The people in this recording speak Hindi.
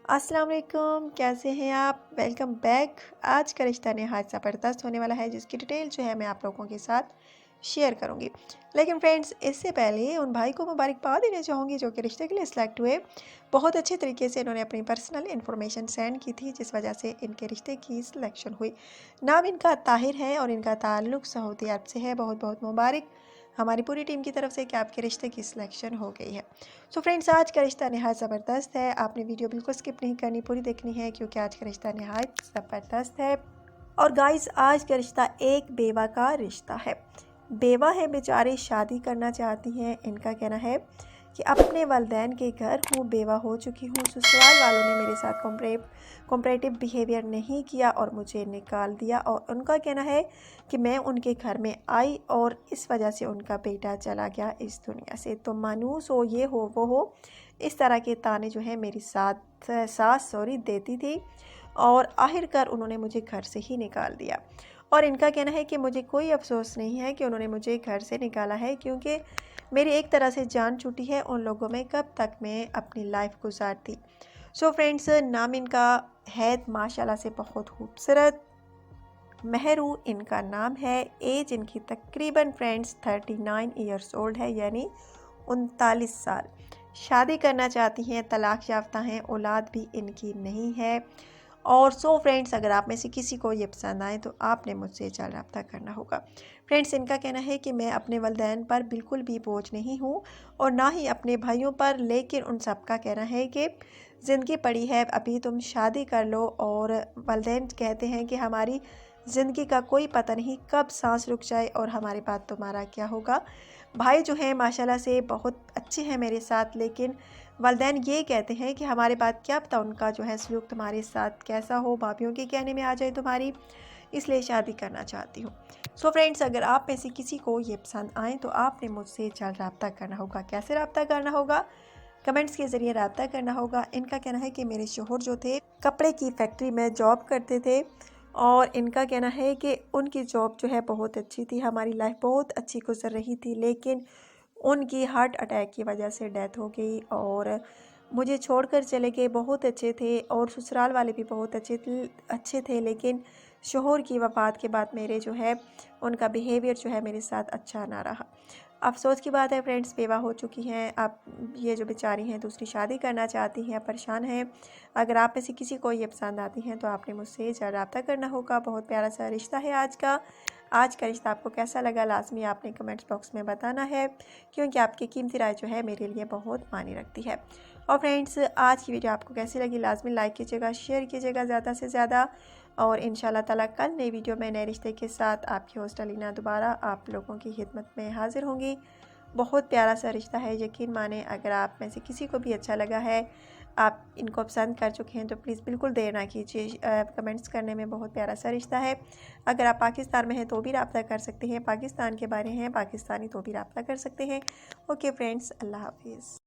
अस्सलाम वालेकुम, कैसे हैं आप। Welcome back. आज का रिश्ता नहायत ज़बरदस्त होने वाला है, जिसकी डिटेल जो है मैं आप लोगों के साथ शेयर करूंगी। लेकिन फ्रेंड्स, इससे पहले उन भाई को मुबारकबाद देना चाहूँगी जो कि रिश्ते के लिए सिलेक्ट हुए। बहुत अच्छे तरीके से इन्होंने अपनी पर्सनल इन्फॉर्मेशन सेंड की थी, जिस वजह से इनके रिश्ते की सिलेक्शन हुई। नाम इनका ताहिर है और इनका ताल्लुक़ सऊदी अरब से है। बहुत बहुत मुबारक हमारी पूरी टीम की तरफ से कि आपके रिश्ते की सिलेक्शन हो गई है। सो फ्रेंड्स, आज का रिश्ता नहायत ज़बरदस्त है। आपने वीडियो बिल्कुल स्किप नहीं करनी, पूरी देखनी है, क्योंकि आज का रिश्ता नहायत ज़बरदस्त है। और गाइस, आज का रिश्ता एक बेवा का रिश्ता है। बेवा है बेचारी, शादी करना चाहती हैं। इनका कहना है कि अपने वालिदैन के घर हूँ, बेवा हो चुकी हूँ, ससुराल वालों ने मेरे साथ कॉम्परेटिव बिहेवियर नहीं किया और मुझे निकाल दिया। और उनका कहना है कि मैं उनके घर में आई और इस वजह से उनका बेटा चला गया इस दुनिया से। तो मानूस हो, ये हो, वो हो, इस तरह के ताने जो है मेरी सास देती थी और आखिरकार उन्होंने मुझे घर से ही निकाल दिया। और इनका कहना है कि मुझे कोई अफसोस नहीं है कि उन्होंने मुझे घर से निकाला है, क्योंकि मेरी एक तरह से जान छूटी है उन लोगों में, कब तक मैं अपनी लाइफ गुजारती। सो फ्रेंड्स, नाम इनका है माशाल्लाह से बहुत खूबसूरत, महरू इनका नाम है। एज इनकी तकरीबन फ्रेंड्स 39 ईयर्स ओल्ड है, यानी 39 साल। शादी करना चाहती हैं, तलाक याफ्ता हैं, औलाद भी इनकी नहीं है। और सो फ्रेंड्स, अगर आप में से किसी को ये पसंद आए तो आपने मुझसे जल्द रब्ता करना होगा। फ्रेंड्स, इनका कहना है कि मैं अपने वालिदैन पर बिल्कुल भी बोझ नहीं हूँ और ना ही अपने भाइयों पर, लेकिन उन सब का कहना है कि ज़िंदगी पड़ी है, अभी तुम शादी कर लो। और वालिदैन कहते हैं कि हमारी ज़िंदगी का कोई पता नहीं कब सांस रुक जाए और हमारे बाद तुम्हारा क्या होगा। भाई जो हैं माशाल्लाह से बहुत अच्छे हैं मेरे साथ, लेकिन वालिदैन ये कहते हैं कि हमारे बाद क्या पता उनका जो है सलूक तुम्हारे साथ कैसा हो, भाभीयों के कहने में आ जाए तुम्हारी, इसलिए शादी करना चाहती हूँ। सो फ्रेंड्स, अगर आप में से किसी को ये पसंद आए तो आपने मुझसे जल्द रब्ता करना होगा। कैसे रब्ता करना होगा? कमेंट्स के ज़रिए रब्ता करना होगा। इनका कहना है कि मेरे शोहर जो थे कपड़े की फैक्ट्री में जॉब करते थे और इनका कहना है कि उनकी जॉब जो है बहुत अच्छी थी, हमारी लाइफ बहुत अच्छी गुजर रही थी, लेकिन उनकी हार्ट अटैक की वजह से डेथ हो गई और मुझे छोड़कर चले गए। बहुत अच्छे थे और ससुराल वाले भी बहुत अच्छे थे, लेकिन शोहर की वफ़ात के बाद मेरे जो है उनका बिहेवियर जो है मेरे साथ अच्छा ना रहा। अफसोस की बात है फ्रेंड्स, बेवा हो चुकी हैं। अब ये जो बेचारी हैं दूसरी शादी करना चाहती हैं, परेशान हैं। अगर आप में से किसी को ये पसंद आती हैं तो आपने मुझसे जल्द रब्ता करना होगा। बहुत प्यारा सा रिश्ता है आज का। आज का रिश्ता आपको कैसा लगा लाजमी आपने कमेंट्स बॉक्स में बताना है, क्योंकि आपकी कीमती राय जो है मेरे लिए बहुत मायने रखती है। और फ्रेंड्स, आज की वीडियो आपको कैसी लगी लाजमी लाइक कीजिएगा, शेयर कीजिएगा ज़्यादा से ज़्यादा। और इंशाल्लाह ताला कल नई वीडियो में नए रिश्ते के साथ आपकी होस्ट अलीना दोबारा आप लोगों की खिदमत में हाजिर होंगी। बहुत प्यारा सा रिश्ता है, यकीन माने। अगर आप में से किसी को भी अच्छा लगा है, आप इनको पसंद कर चुके हैं, तो प्लीज़ बिल्कुल देर ना कीजिए कमेंट्स करने में। बहुत प्यारा सा रिश्ता है। अगर आप पाकिस्तान में हैं तो भी रब्ता कर सकते हैं, पाकिस्तान के बारे हैं पाकिस्तानी तो भी रब्ता कर सकते हैं। ओके फ्रेंड्स, अल्लाह हाफिज़।